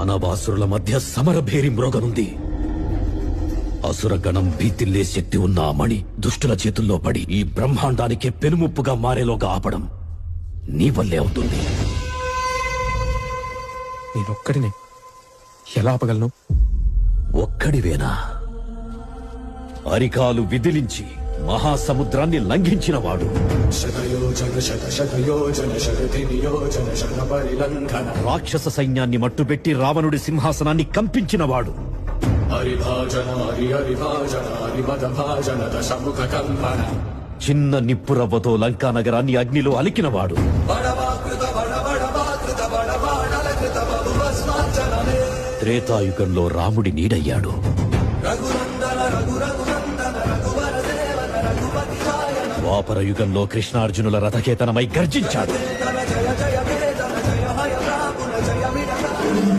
దానవాసురుల మధ్య సమరభేరి మ్రోగనుంది. అసురగణం భీతిల్లే శక్తి ఉన్న ఆ మణి దుష్టుల చేతుల్లో పడి ఈ బ్రహ్మాండానికే పెనుముప్పుగా మారేలోగా ఆపడం నీ వల్లే అవుతుంది. నేనొక్కడినే ఎలా ఆపగలను? ఒక్కడివేనా? అరికాలు విదిలించి మహాసముద్రాన్ని లంఘించినవాడు, రాక్షస సైన్యాన్ని మట్టుబెట్టి రావణుడి సింహాసనాన్ని కంపించినవాడు, చిన్న నిప్పురవ్వతో లంకా నగరాన్ని అగ్నిలో అలికినవాడు, త్రేతాయుగంలో రాముడి నీడయ్యాడు, ద్వాపర యుగంలో కృష్ణార్జునుల రథకేతనమై గర్జించాడు.